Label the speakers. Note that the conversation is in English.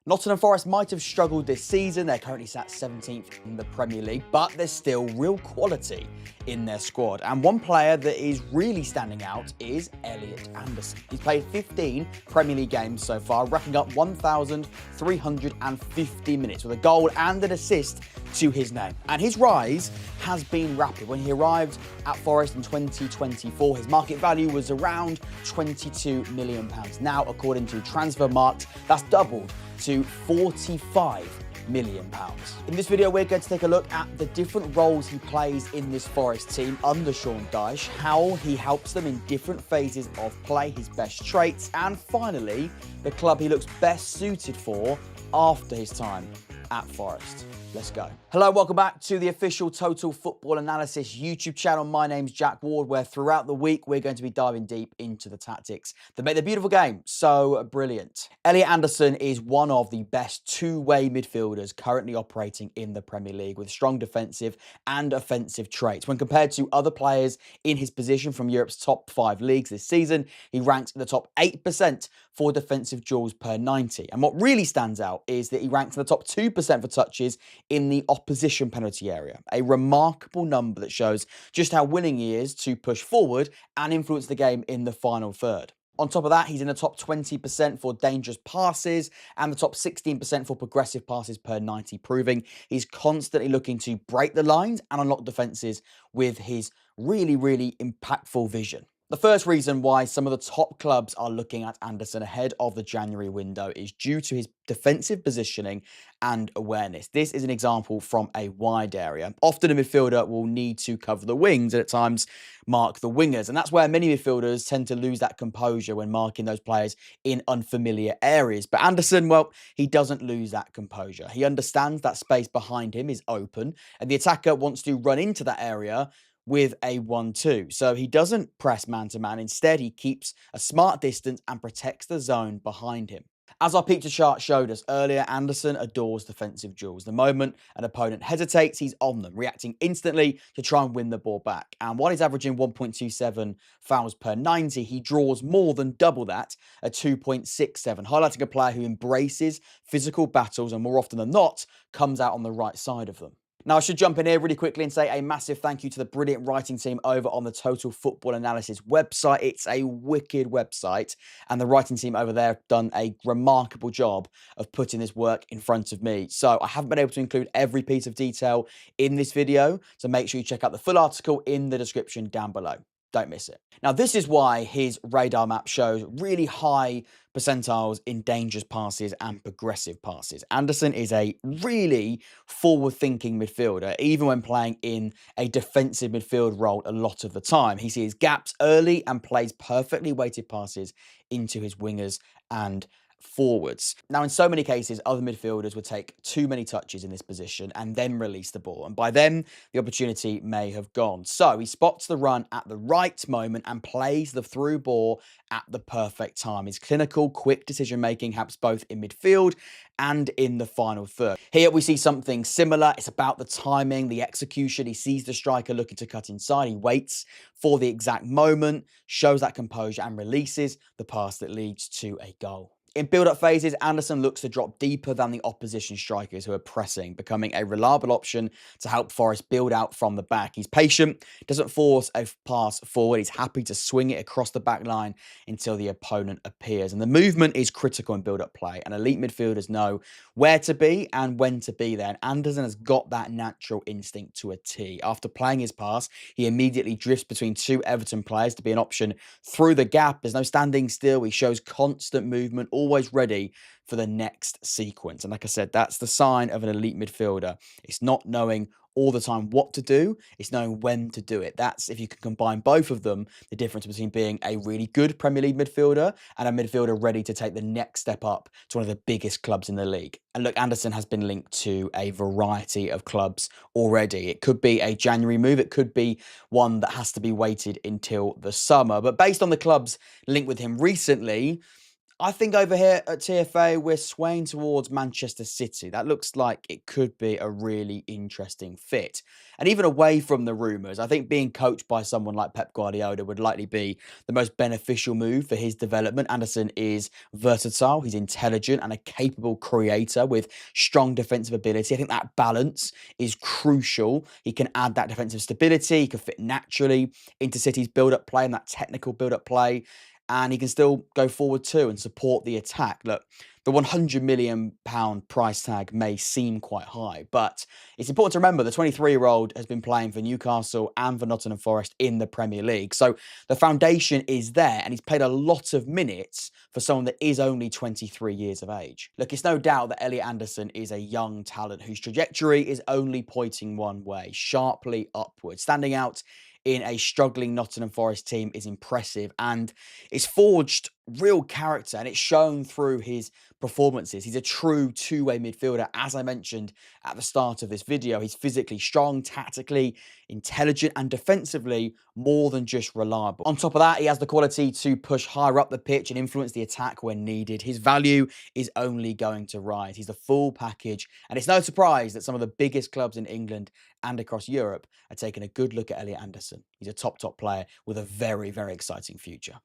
Speaker 1: Nottingham Forest might have struggled this season. They're currently sat 17th in the Premier League, but there's still real quality in their squad. And one player that is really standing out is Elliot Anderson. He's played 15 Premier League games so far, racking up 1,350 minutes with a goal and an assist to his name. And his rise has been rapid. When he arrived at Forest in 2024, his market value was around £22 million. Now, according to Transfermarkt, that's doubled to £45 million. In this video, we're going to take a look at the different roles he plays in this Forest team under Sean Dyche, how he helps them in different phases of play, his best traits, and finally, the club he looks best suited for after his time at Forest. Let's go. Hello, welcome back to the official Total Football Analysis YouTube channel. My name's Jack Ward, where throughout the week, we're going to be diving deep into the tactics that make the beautiful game so brilliant. Elliot Anderson is one of the best two-way midfielders currently operating in the Premier League with strong defensive and offensive traits. When compared to other players in his position from Europe's top 5 leagues this season, he ranks in the top 8% for defensive duels per 90. And what really stands out is that he ranks in the top 2% for touches in the opposition penalty area. A remarkable number that shows just how willing he is to push forward and influence the game in the final third. On top of that, he's in the top 20% for dangerous passes and the top 16% for progressive passes per 90, proving he's constantly looking to break the lines and unlock defences with his really impactful vision. The first reason why some of the top clubs are looking at Anderson ahead of the January window is due to his defensive positioning and awareness. This is an example from a wide area. Often a midfielder will need to cover the wings and at times mark the wingers. And that's where many midfielders tend to lose that composure when marking those players in unfamiliar areas. But Anderson, well, he doesn't lose that composure. He understands that space behind him is open and the attacker wants to run into that area with a 1-2. So he doesn't press man-to-man. Instead, he keeps a smart distance and protects the zone behind him. As our picture chart showed us earlier, Anderson adores defensive duels. The moment an opponent hesitates, he's on them, reacting instantly to try and win the ball back. And while he's averaging 1.27 fouls per 90, he draws more than double that at 2.67, highlighting a player who embraces physical battles and more often than not, comes out on the right side of them. Now, I should jump in here really quickly and say a massive thank you to the brilliant writing team over on the Total Football Analysis website. It's a wicked website, and the writing team over there have done a remarkable job of putting this work in front of me. So I haven't been able to include every piece of detail in this video, so make sure you check out the full article in the description down below. Don't miss it. Now, this is why his radar map shows really high percentiles in dangerous passes and progressive passes. Anderson is a really forward-thinking midfielder, even when playing in a defensive midfield role a lot of the time. He sees gaps early and plays perfectly weighted passes into his wingers and forwards. Now, in so many cases, other midfielders would take too many touches in this position and then release the ball. And by then, the opportunity may have gone. So he spots the run at the right moment and plays the through ball at the perfect time. His clinical, quick decision-making helps both in midfield and in the final third. Here we see something similar. It's about the timing, the execution. He sees the striker looking to cut inside. He waits for the exact moment, shows that composure and releases the pass that leads to a goal. In build-up phases, Anderson looks to drop deeper than the opposition strikers who are pressing, becoming a reliable option to help Forest build out from the back. He's patient, doesn't force a pass forward. He's happy to swing it across the back line until the opponent appears. And the movement is critical in build-up play, and elite midfielders know where to be and when to be there. And Anderson has got that natural instinct to a T. After playing his pass, he immediately drifts between two Everton players to be an option through the gap. There's no standing still. He shows constant movement, always ready for the next sequence. And like I said, that's the sign of an elite midfielder. It's not knowing all the time what to do, it's knowing when to do it. That's, if you can combine both of them, the difference between being a really good Premier League midfielder and a midfielder ready to take the next step up to one of the biggest clubs in the league. And look, Anderson has been linked to a variety of clubs already. It could be a January move, it could be one that has to be waited until the summer. But based on the clubs linked with him recently, I think over here at TFA, we're swaying towards Manchester City. That looks like it could be a really interesting fit. And even away from the rumours, I think being coached by someone like Pep Guardiola would likely be the most beneficial move for his development. Anderson is versatile, he's intelligent and a capable creator with strong defensive ability. I think that balance is crucial. He can add that defensive stability, he can fit naturally into City's build-up play and that technical build-up play, and he can still go forward too and support the attack. Look, the £100 million price tag may seem quite high, but it's important to remember the 23-year-old has been playing for Newcastle and for Nottingham Forest in the Premier League. So the foundation is there, and he's played a lot of minutes for someone that is only 23 years of age. Look, it's no doubt that Elliot Anderson is a young talent whose trajectory is only pointing one way, sharply upwards. Standing out in a struggling Nottingham Forest team is impressive, and it's forged real character, and it's shown through his performances. He's a true two-way midfielder, as I mentioned at the start of this video. He's physically strong, tactically intelligent, and defensively more than just reliable. On top of that, he has the quality to push higher up the pitch and influence the attack when needed. His value is only going to rise. He's the full package, and it's no surprise that some of the biggest clubs in England and across Europe are taking a good look at Elliot Anderson. He's a top player with a very, very exciting future.